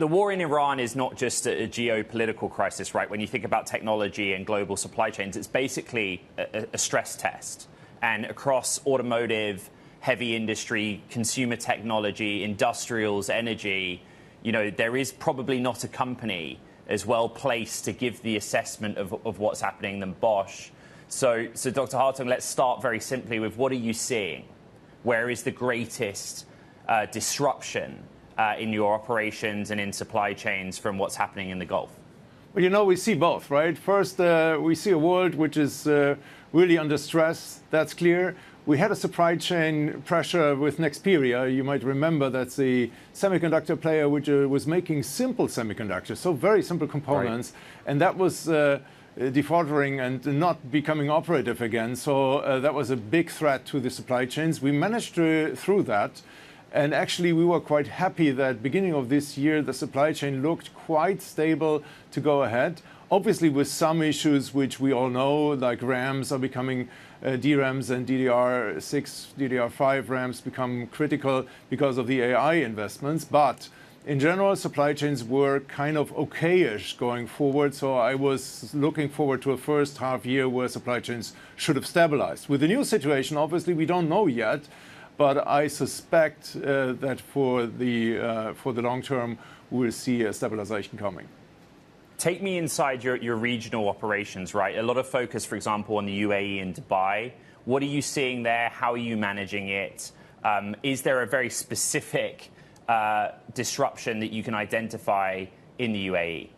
the war in Iran is not just a geopolitical crisis, right? When you think about technology and global supply chains, it's basically a stress test. And across automotive, heavy industry, consumer technology, industrials, energy, there is probably not a company as well placed to give the assessment of what's happening than Bosch. So Dr. Hartung, let's start very simply with what are you seeing? Where is the greatest disruption in your operations and in supply chains from what's happening in the Gulf? Well, we see both, right? First, we see a world which is really under stress. That's clear. We had a supply chain pressure with Nexperia. You might remember that's the semiconductor player which was making simple semiconductors, so very simple components. Right. And that was defaulting and not becoming operative again. So that was a big threat to the supply chains. We managed through that. And actually, we were quite happy that beginning of this year, the supply chain looked quite stable to go ahead. Obviously, with some issues which we all know, like RAMs are becoming DRAMs and DDR6, DDR5 RAMs become critical because of the AI investments. But in general, supply chains were kind of okay-ish going forward. So I was looking forward to a first half year where supply chains should have stabilized. With the new situation, obviously, we don't know yet. But I suspect that for the long term, we'll see a stabilization coming. Take me inside your regional operations, right? A lot of focus, for example, on the UAE and Dubai. What are you seeing there? How are you managing it? Is there a very specific disruption that you can identify in the UAE?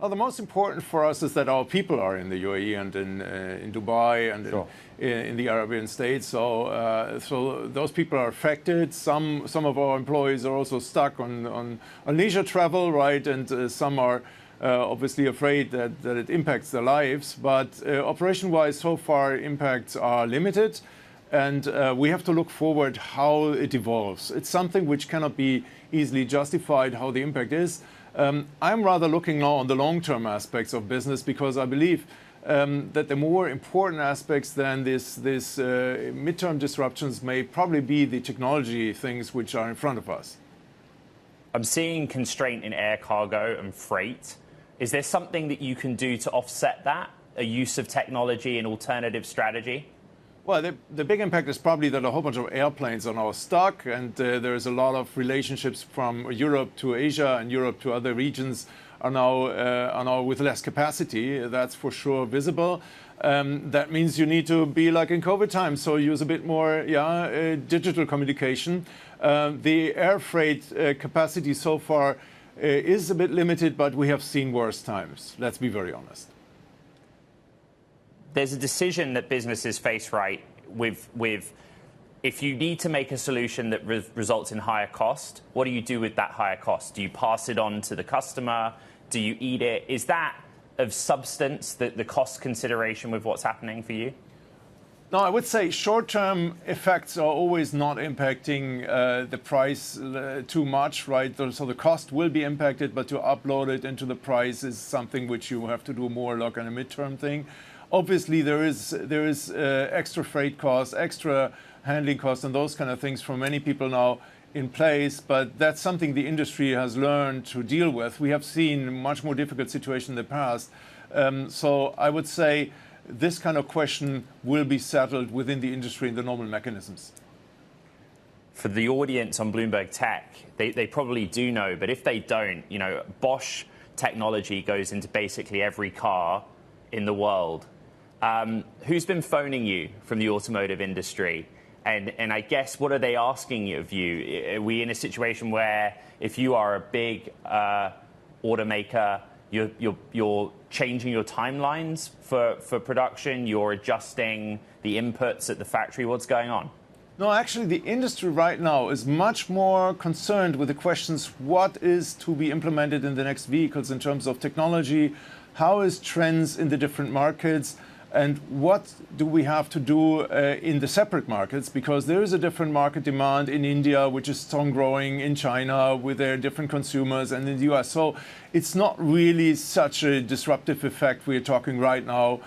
Well, the most important for us is that our people are in the UAE and in Dubai and sure. in the Arabian states. So those people are affected. Some of our employees are also stuck on leisure travel, right? And some are obviously afraid that it impacts their lives. But operation-wise, so far, impacts are limited. And we have to look forward how it evolves. It's something which cannot be easily justified how the impact is. I'm rather looking now on the long-term aspects of business because I believe that the more important aspects than this midterm disruptions may probably be the technology things which are in front of us. I'm seeing constraint in air cargo and freight. Is there something that you can do to offset that? A use of technology and alternative strategy? Well, the big impact is probably that a whole bunch of airplanes are now stuck, and there's a lot of relationships from Europe to Asia and Europe to other regions are now with less capacity. That's for sure visible. That means you need to be like in COVID times, so use a bit more digital communication. The air freight capacity so far is a bit limited, but we have seen worse times. Let's be very honest. There's a decision that businesses face, right, with if you need to make a solution that results in higher cost, what do you do with that higher cost? Do you pass it on to the customer? Do you eat it? Is that of substance, the cost consideration with what's happening for you? No, I would say short-term effects are always not impacting the price too much, right? So the cost will be impacted, but to upload it into the price is something which you have to do more like on a midterm thing. Obviously, there is extra freight costs, extra handling costs, and those kind of things for many people now in place. But that's something the industry has learned to deal with. We have seen a much more difficult situation in the past. So I would say this kind of question will be settled within the industry in the normal mechanisms. For the audience on Bloomberg Tech, they probably do know, but if they don't, Bosch technology goes into basically every car in the world. Who's been phoning you from the automotive industry? And I guess, what are they asking of you? Are we in a situation where if you are a big automaker, you're changing your timelines for production, you're adjusting the inputs at the factory? What's going on? No, actually, the industry right now is much more concerned with the questions, what is to be implemented in the next vehicles in terms of technology, how is trends in the different markets, and what do we have to do in the separate markets? Because there is a different market demand in India, which is strong growing, in China with their different consumers, and in the US. So it's not really such a disruptive effect we're talking right now,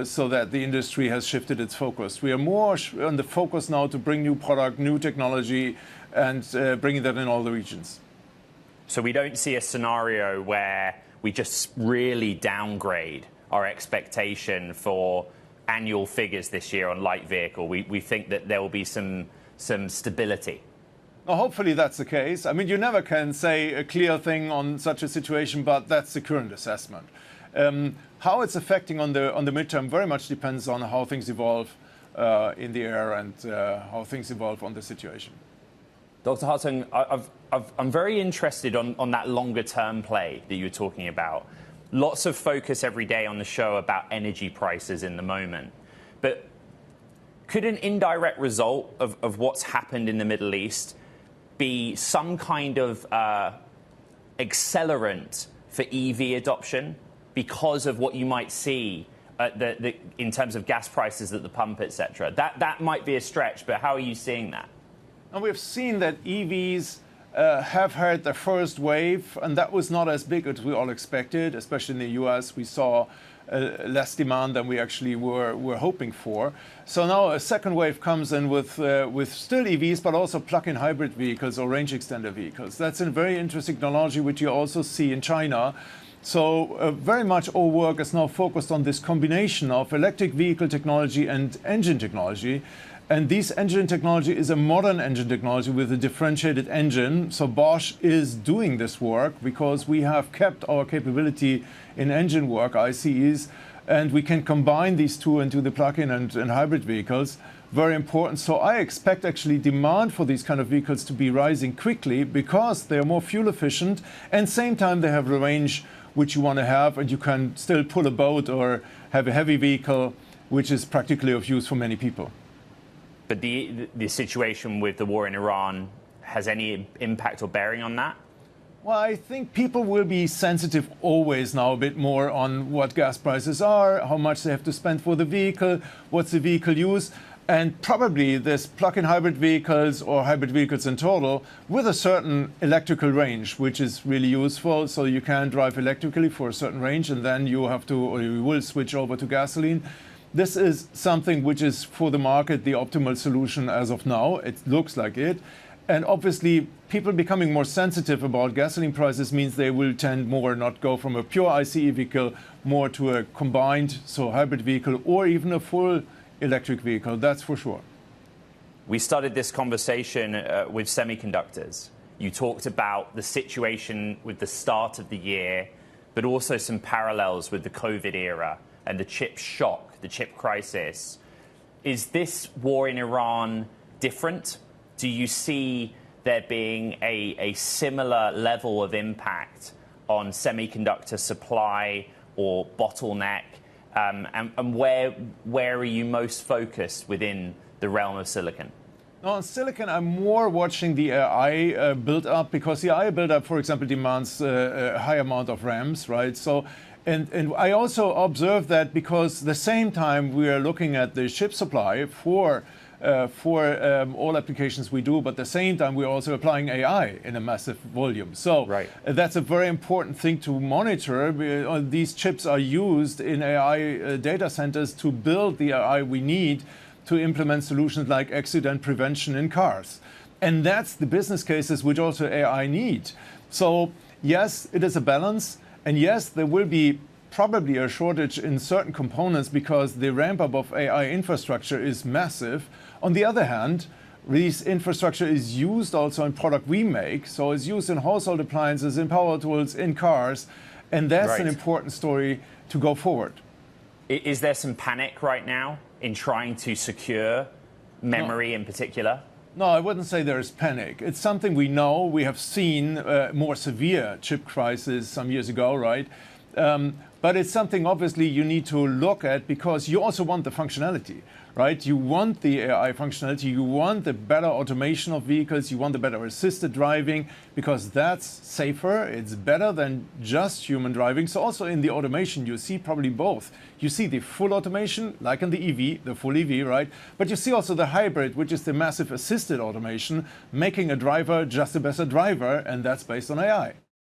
so that the industry has shifted its focus. We are more on the focus now to bring new product, new technology, and bringing that in all the regions. So we don't see a scenario where we just really downgrade our expectation for annual figures this year on light vehicle. We think that there will be some stability. Well, hopefully that's the case. I mean, you never can say a clear thing on such a situation, but that's the current assessment. How it's affecting on the midterm very much depends on how things evolve in the air and how things evolve on the situation. Dr. Hartung, I'm very interested on that longer term play that you were talking about. Lots of focus every day on the show about energy prices in the moment. But could an indirect result of what's happened in the Middle East be some kind of accelerant for EV adoption because of what you might see in terms of gas prices at the pump, etc.? That might be a stretch, but how are you seeing that? And we've seen that EVs have had the first wave, and that was not as big as we all expected, especially in the US. We saw less demand than we actually were hoping for. So now a second wave comes in with still EVs, but also plug-in hybrid vehicles or range extender vehicles. That's a very interesting technology, which you also see in China. So very much all work is now focused on this combination of electric vehicle technology and engine technology. And this engine technology is a modern engine technology with a differentiated engine. So Bosch is doing this work because we have kept our capability in engine work, ICEs, and we can combine these two into the plug-in and hybrid vehicles. Very important. So I expect actually demand for these kind of vehicles to be rising quickly because they are more fuel efficient and same time they have the range which you want to have, and you can still pull a boat or have a heavy vehicle which is practically of use for many people. But the situation with the war in Iran has any impact or bearing on that? Well, I think people will be sensitive always now a bit more on what gas prices are, how much they have to spend for the vehicle, what's the vehicle use, and probably this plug-in hybrid vehicles or hybrid vehicles in total with a certain electrical range, which is really useful. So you can drive electrically for a certain range and then you have to, or you will switch over to gasoline. This is something which is for the market the optimal solution as of now. It looks like it. And obviously, people becoming more sensitive about gasoline prices means they will tend more not go from a pure ICE vehicle more to a combined, so hybrid vehicle or even a full electric vehicle. That's for sure. We started this conversation with semiconductors. You talked about the situation with the start of the year, but also some parallels with the COVID era and the chip shock, the chip crisis. Is this war in Iran different? Do you see there being a similar level of impact on semiconductor supply or bottleneck? And where are you most focused within the realm of silicon? No, on silicon, I'm more watching the AI build up because the AI build up, for example, demands a high amount of RAMs, right? So. And I also observe that because the same time we are looking at the chip supply for all applications we do, but at the same time we're also applying AI in a massive volume. So that's a very important thing to monitor. These chips are used in AI data centers to build the AI we need to implement solutions like accident prevention in cars. And that's the business cases which also AI need. So yes, it is a balance. And yes, there will be probably a shortage in certain components because the ramp up of AI infrastructure is massive. On the other hand, this infrastructure is used also in product we make. So it's used in household appliances, in power tools, in cars. And that's an important story to go forward. Is there some panic right now in trying to secure memory in particular? No, I wouldn't say there is panic. It's something we know. We have seen more severe chip crisis some years ago, right? But it's something obviously you need to look at because you also want the functionality, right? You want the AI functionality. You want the better automation of vehicles. You want the better assisted driving because that's safer. It's better than just human driving. So also in the automation, you see probably both. You see the full automation, like in the EV, the full EV, right? But you see also the hybrid, which is the massive assisted automation, making a driver just a better driver, and that's based on AI.